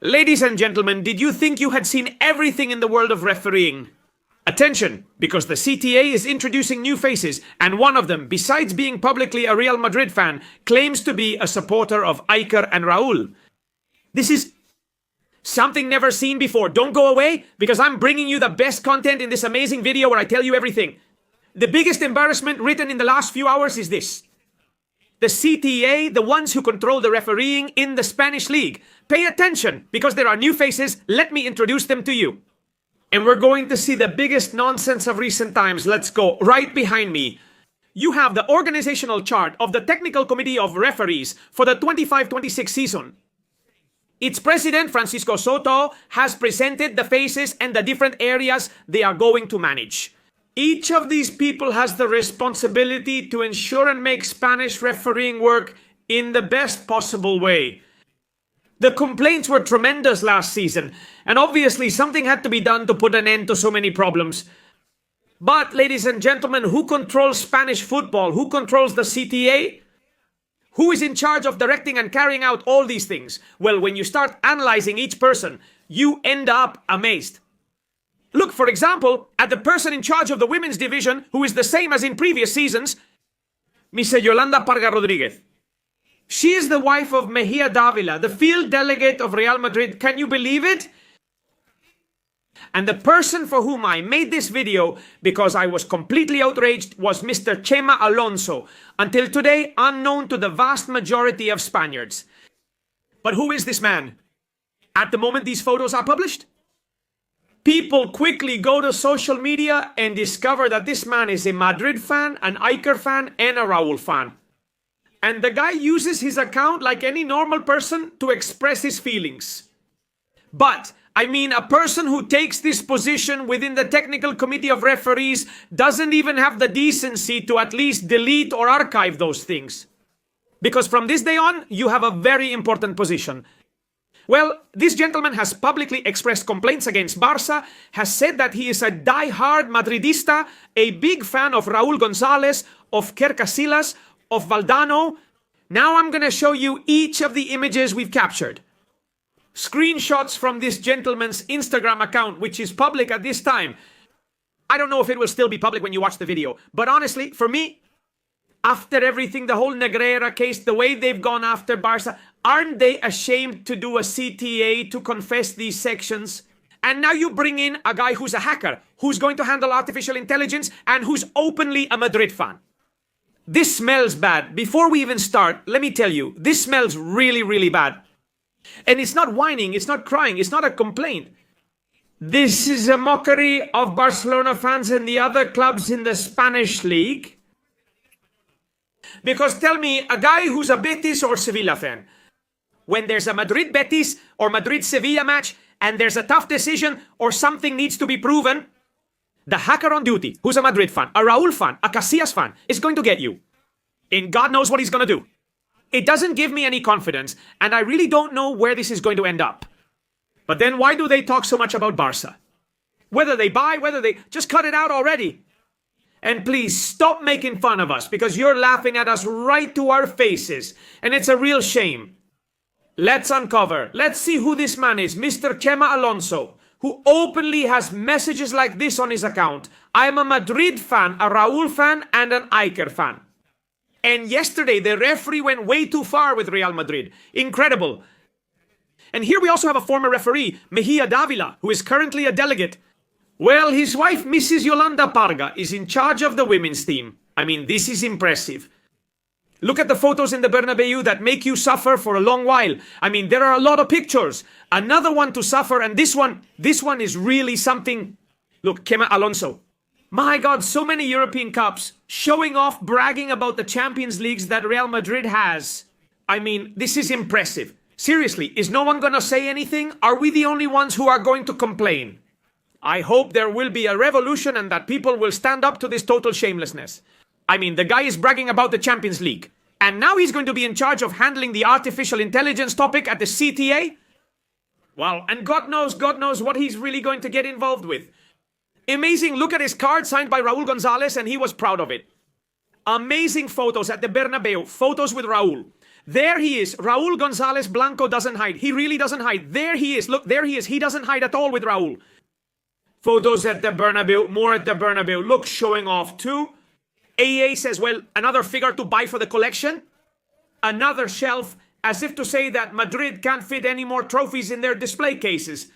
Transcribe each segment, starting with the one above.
Ladies and gentlemen, did you think you had seen everything in the world of refereeing? Attention, because the CTA is introducing new faces, and one of them, besides being publicly a Real Madrid fan, claims to be a supporter of Iker and Raul. This is something never seen before. Don't go away, because I'm bringing you the best content in this amazing video where I tell you everything. The biggest embarrassment written in the last few hours is this. The CTA, the ones who control the refereeing in the Spanish league. Pay attention, because there are new faces. Let me introduce them to you. And we're going to see the biggest nonsense of recent times. Let's go. Right behind me, you have the organizational chart of the Technical Committee of Referees for the 25-26 season. Its president, Francisco Soto, has presented the faces and the different areas they are going to manage. Each of these people has the responsibility to ensure and make Spanish refereeing work in the best possible way. The complaints were tremendous last season, and obviously something had to be done to put an end to so many problems. But, ladies and gentlemen, who controls Spanish football? Who controls the CTA? Who is in charge of directing and carrying out all these things? Well, when you start analyzing each person, you end up amazed. Look, for example, at the person in charge of the women's division, who is the same as in previous seasons, Miss Yolanda Parga Rodriguez. She is the wife of Mejia Davila, the field delegate of Real Madrid. Can you believe it? And the person for whom I made this video, because I was completely outraged, was Mr. Chema Alonso, until today unknown to the vast majority of Spaniards. But who is this man? At the moment these photos are published, people quickly go to social media and discover that this man is a Madrid fan, an Iker fan, and a Raul fan. And the guy uses his account like any normal person to express his feelings. But, I mean, a person who takes this position within the Technical Committee of Referees doesn't even have the decency to at least delete or archive those things. Because from this day on, you have a very important position. Well, this gentleman has publicly expressed complaints against Barça, has said that he is a die-hard Madridista, a big fan of Raúl González, of Kerr Casillas, of Valdano. Now I'm going to show you each of the images we've captured. Screenshots from this gentleman's Instagram account, which is public at this time. I don't know if it will still be public when you watch the video, but honestly, for me, after everything, the whole Negreira case, the way they've gone after Barça, aren't they ashamed to do a CTA to confess these sections? And now you bring in a guy who's a hacker, who's going to handle artificial intelligence, and who's openly a Madrid fan. This smells bad. Before we even start, let me tell you, this smells really, really bad. And it's not whining, it's not crying, it's not a complaint. This is a mockery of Barcelona fans and the other clubs in the Spanish league. Because tell me, a guy who's a Betis or Sevilla fan, when there's a Madrid-Betis or Madrid-Sevilla match and there's a tough decision or something needs to be proven, the hacker on duty, who's a Madrid fan, a Raúl fan, a Casillas fan, is going to get you. And God knows what he's going to do. It doesn't give me any confidence, and I really don't know where this is going to end up. But then why do they talk so much about Barça? Whether they buy, whether they... Just cut it out already. And please stop making fun of us, because you're laughing at us right to our faces. And it's a real shame. Let's uncover. Let's see who this man is, Mr. Chema Alonso, who openly has messages like this on his account. I'm a Madrid fan, a Raúl fan, and an Iker fan. And yesterday, the referee went way too far with Real Madrid. Incredible. And here we also have a former referee, Mejia Davila, who is currently a delegate. Well, his wife, Mrs. Yolanda Parga, is in charge of the women's team. I mean, this is impressive. Look at the photos in the Bernabeu that make you suffer for a long while. I mean, there are a lot of pictures. Another one to suffer, and this one is really something. Look, Chema Alonso. My God, so many European Cups, showing off, bragging about the Champions Leagues that Real Madrid has. I mean, this is impressive. Seriously, is no one going to say anything? Are we the only ones who are going to complain? I hope there will be a revolution and that people will stand up to this total shamelessness. I mean, the guy is bragging about the Champions League. And now he's going to be in charge of handling the artificial intelligence topic at the CTA? Well, and God knows what he's really going to get involved with. Amazing, look at his card signed by Raúl González, and he was proud of it. Amazing photos at the Bernabeu, photos with Raúl. There he is. Raul Gonzalez Blanco doesn't hide. He really doesn't hide. There he is. Look, there he is. He doesn't hide at all with Raul. Photos at the Bernabeu, more at the Bernabeu. Look, showing off too. AA says, well, another figure to buy for the collection. Another shelf, as if to say that Madrid can't fit any more trophies in their display cases.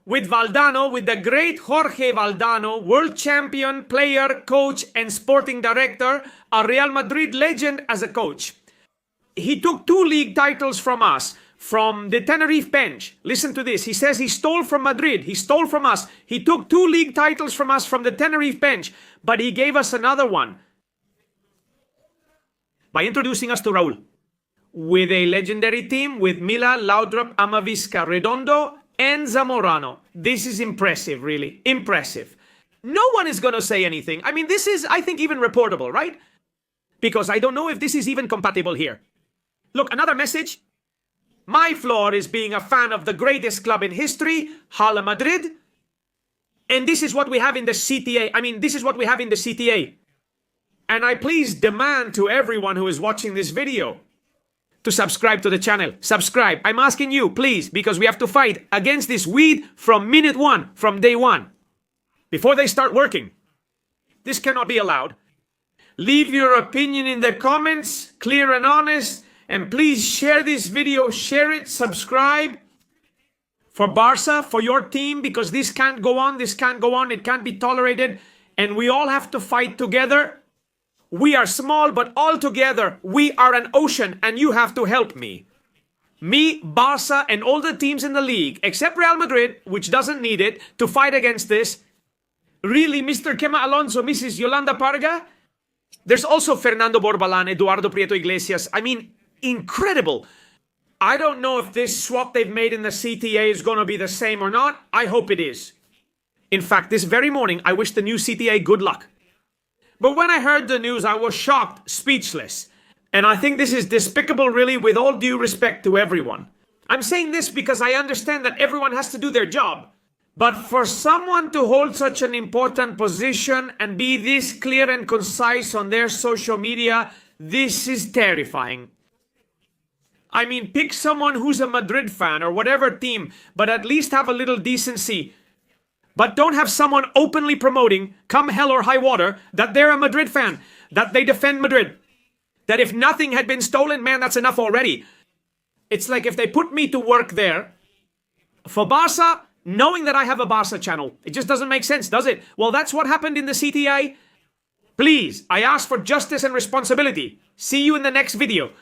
With Valdano, with the great Jorge Valdano, world champion, player, coach, and sporting director, a Real Madrid legend as a coach. He took 2 league titles from us, from the Tenerife bench. Listen to this. He says he stole from Madrid. He stole from us. He took 2 league titles from us from the Tenerife bench, but he gave us another one by introducing us to Raul. With a legendary team with Mila, Laudrup, Amavisca, Redondo, and Zamorano. This is impressive, really. Impressive. No one is going to say anything. I mean, this is, I think, even reportable, right? Because I don't know if this is even compatible here. Look, another message. My flaw is being a fan of the greatest club in history, Hala Madrid. And this is what we have in the CTA. I mean, this is what we have in the CTA. And I please demand to everyone who is watching this video to subscribe to the channel. Subscribe. I'm asking you, please, because we have to fight against this weed from minute 1, from day 1. Before they start working. This cannot be allowed. Leave your opinion in the comments, clear and honest. And please share this video, share it, subscribe. For Barça, for your team, because this can't go on, this can't go on, it can't be tolerated. And we all have to fight together. We are small, but all together, we are an ocean, and you have to help me. Me, Barça, and all the teams in the league, except Real Madrid, which doesn't need it, to fight against this. Really, Mr. Chema Alonso, Mrs. Yolanda Parga? There's also Fernando Borbalán, Eduardo Prieto Iglesias. I mean, incredible. I don't know if this swap they've made in the CTA is going to be the same or not. I hope it is. In fact, this very morning, I wish the new CTA good luck. But when I heard the news, I was shocked, speechless. And I think this is despicable, really, with all due respect to everyone. I'm saying this because I understand that everyone has to do their job. But for someone to hold such an important position and be this clear and concise on their social media, this is terrifying. I mean, pick someone who's a Madrid fan or whatever team, but at least have a little decency. But don't have someone openly promoting, come hell or high water, that they're a Madrid fan, that they defend Madrid. That if nothing had been stolen, man, that's enough already. It's like if they put me to work there for Barça, knowing that I have a Barça channel. It just doesn't make sense, does it? Well, that's what happened in the CTA. Please, I ask for justice and responsibility. See you in the next video.